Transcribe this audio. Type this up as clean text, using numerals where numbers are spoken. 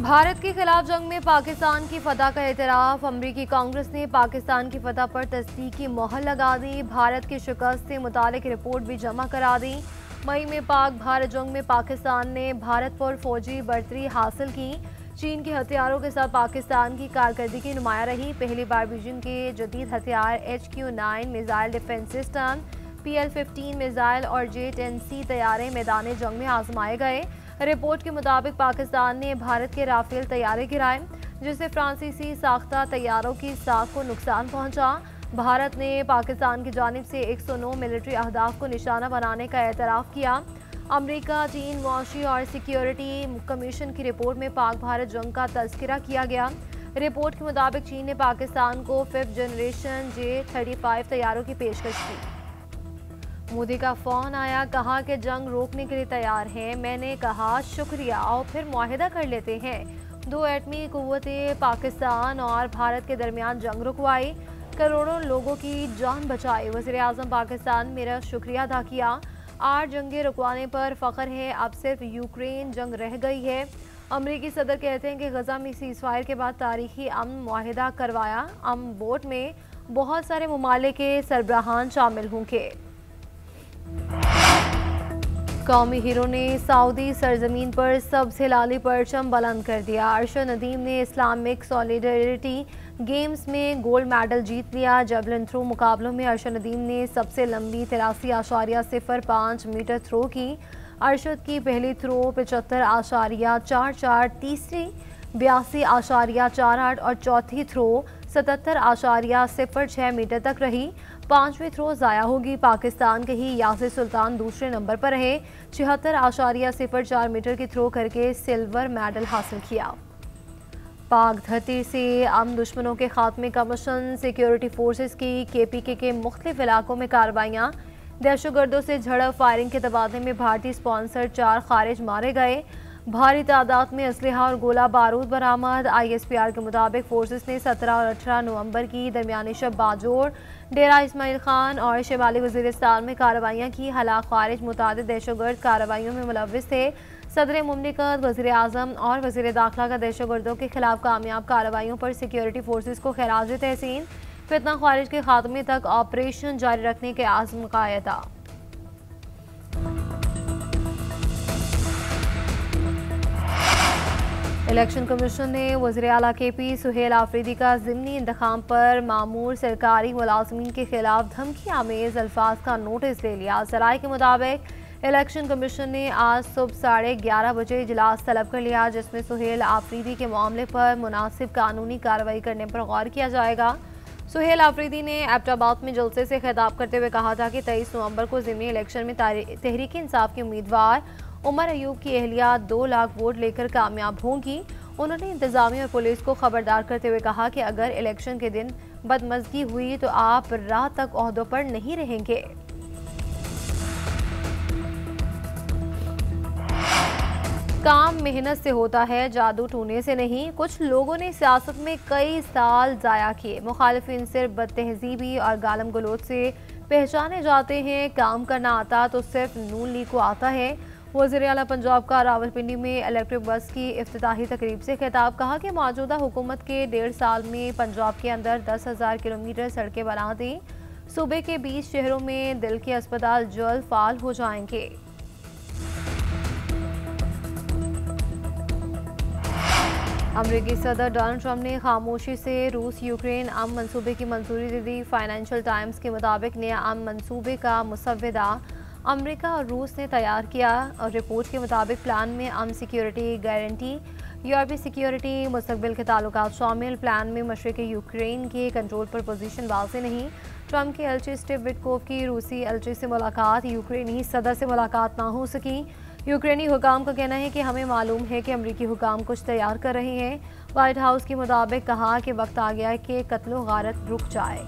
भारत के खिलाफ जंग में पाकिस्तान की फतह का एतराफ। अमरीकी कांग्रेस ने पाकिस्तान की फतह पर तस्दीक की मोहर लगा दी। भारत की शिकस्त से मुतालिक रिपोर्ट भी जमा करा दी। मई में पाक भारत जंग में पाकिस्तान ने भारत पर फौजी बढ़तरी हासिल की। चीन के हथियारों के साथ पाकिस्तान की कारकर्दगी नुमाया रही। पहली बार बीजिंग के जदीद हथियार HQ-9 missile defence system, PL-15 missile और J-10C तैयारे मैदान जंग में आजमाए गए। रिपोर्ट के मुताबिक पाकिस्तान ने भारत के राफेल तैयारे गिराए, जिससे फ्रांसीसी साख्ता तैयारों की साख को नुकसान पहुंचा। भारत ने पाकिस्तान की जानिब से 109 मिलिट्री अहदाफ को निशाना बनाने का एतराफ़ किया। अमेरिका, चीन, मुआशी और सिक्योरिटी कमीशन की रिपोर्ट में पाक भारत जंग का तज़किरा किया गया। रिपोर्ट के मुताबिक चीन ने पाकिस्तान को 5th जनरेशन J-35 तैयारों की पेशकश की। मोदी का फ़ोन आया, कहा कि जंग रोकने के लिए तैयार हैं। मैंने कहा शुक्रिया और फिर मुआहिदा कर लेते हैं। 2 एटमी कुव्वतें पाकिस्तान और भारत के दरमियान जंग रुकवाई, करोड़ों लोगों की जान बचाई। वज़ीर-ए-आज़म पाकिस्तान मेरा शुक्रिया अदा किया। 8 जंगें रुकवाने पर फ़ख्र है, अब सिर्फ यूक्रेन जंग रह गई है। अमरीकी सदर कहते हैं कि गजा में सीज़फायर के बाद तारीखी अमन मुआहिदा करवाया। अमन बोर्ड में बहुत सारे ममालिक के सरबराहान शामिल होंगे। कौमी हीरो ने सऊदी सरजमीन पर सबसे लाली परचम बुलंद कर दिया। अरशद नदीम ने इस्लामिक सॉलिडरिटी गेम्स में गोल्ड मेडल जीत लिया। जेवलिन थ्रो मुकाबलों में अरशद नदीम ने सबसे लंबी 83.05 मीटर थ्रो की। अरशद की पहली थ्रो 75.44, तीसरी 82.48 और चौथी थ्रो 77.06 मीटर तक रही। 5वीं थ्रो ज़ाया होगी। पाकिस्तान के ही यासिर सुल्तान दूसरे नंबर पर रहे, 76.04 मीटर की थ्रो करके सिल्वर मेडल हासिल किया। पाक धरती से अमन दुश्मनों के खात्मे का मिशन। सिक्योरिटी फोर्सेस की KPK के मुख्तलिफ इलाकों में कार्रवाइयाँ। दहशतगर्दों से झड़प फायरिंग के तबादले में भारतीय स्पॉन्सर 4 खारिज मारे गए। भारी तादाद में असलहा और गोला बारूद बरामद। ISPR के मुताबिक फोर्सेस ने 17 और 18 नवंबर की दरमियानी शब बाजोड़, डेरा इस्माइल खान और शिमाली वजीरिस्तान में कार्रवाइयाँ की। हलाक खारिज मुतादिद दहशतगर्द कार्रवाइयों में मुलव्विस थे। सदर मुमलिकत, वज़ीर-ए-आज़म और वज़ीर दाखिला का दहशतगर्दों के खिलाफ कामयाब कार्रवाइयों पर सिक्योरिटी फोर्सेस को खिराज तहसीन। फितना खारिज के खात्मे तक ऑपरेशन जारी रखने के आज़म का एदा। इलेक्शन कमीशन ने वज़ीर आला KP सुहेल आफरीदी का ज़िमनी इंतखाम पर मामूर सरकारी मुलाजमीन के खिलाफ धमकी आमेज़ अल्फाज का नोटिस ले लिया। ज़राए के मुताबिक इलेक्शन कमीशन ने आज सुबह 11:30 बजे इजलास तलब कर लिया, जिसमें सुहेल आफरीदी के मामले पर मुनासिब कानूनी कार्रवाई करने पर गौर किया जाएगा। सुहेल आफरीदी ने एबटाबाद में जलसे से खिताब करते हुए कहा था कि 23 नवंबर को ज़िमनी इलेक्शन में तहरीक इंसाफ के उम्मीदवार उमर अयूब की अहलिया 2 लाख वोट लेकर कामयाब होंगी। उन्होंने इंतजामिया और पुलिस को खबरदार करते हुए कहा कि अगर इलेक्शन के दिन बदमज़गी हुई तो आप रात तक ओहदों पर नहीं रहेंगे। काम मेहनत से होता है, जादू टूने से नहीं। कुछ लोगों ने सियासत में कई साल ज़ाया किए। मुखालिफिन सिर्फ बदतहजीबी और गालम गलोच से पहचाने जाते हैं। काम करना आता तो सिर्फ नून लीग को आता है। वज़ीर आला पंजाब का रावलपिंडी में इलेक्ट्रिक बस की इफ्तिताही तकरीब से खिताब। कहा कि मौजूदा हुकूमत के 1.5 साल में पंजाब के अंदर 10,000 किलोमीटर सड़कें बना दी। सूबे के 20 शहरों में दिल के अस्पताल जल्द फाल हो जाएंगे। अमरीकी सदर डोनाल्ड ट्रंप ने खामोशी से रूस यूक्रेन अमन मंसूबे की मंजूरी दे दी। फाइनेंशियल टाइम्स के मुताबिक नया अमन मंसूबे का मुसव्वदा अमेरिका और रूस ने तैयार किया और रिपोर्ट के मुताबिक प्लान में अमन सिक्योरिटी गारंटी, यूरोपीय सिक्योरिटी, मुस्तकबिल के ताल्लुकात शामिल। प्लान में मशरक़ी यूक्रेन के कंट्रोल पर पोजीशन वाज़ेह नहीं। ट्रंप के एलची स्टीव विटकोफ की रूसी एलची से मुलाकात, यूक्रेनी सदर से मुलाकात ना हो सकी। यूक्रेनी हुकाम का कहना है कि हमें मालूम है कि अमरीकी हुकाम कुछ तैयार कर रहे हैं। व्हाइट हाउस के मुताबिक कहा कि वक्त आ गया है कि कत्लो गारत रुक जाए।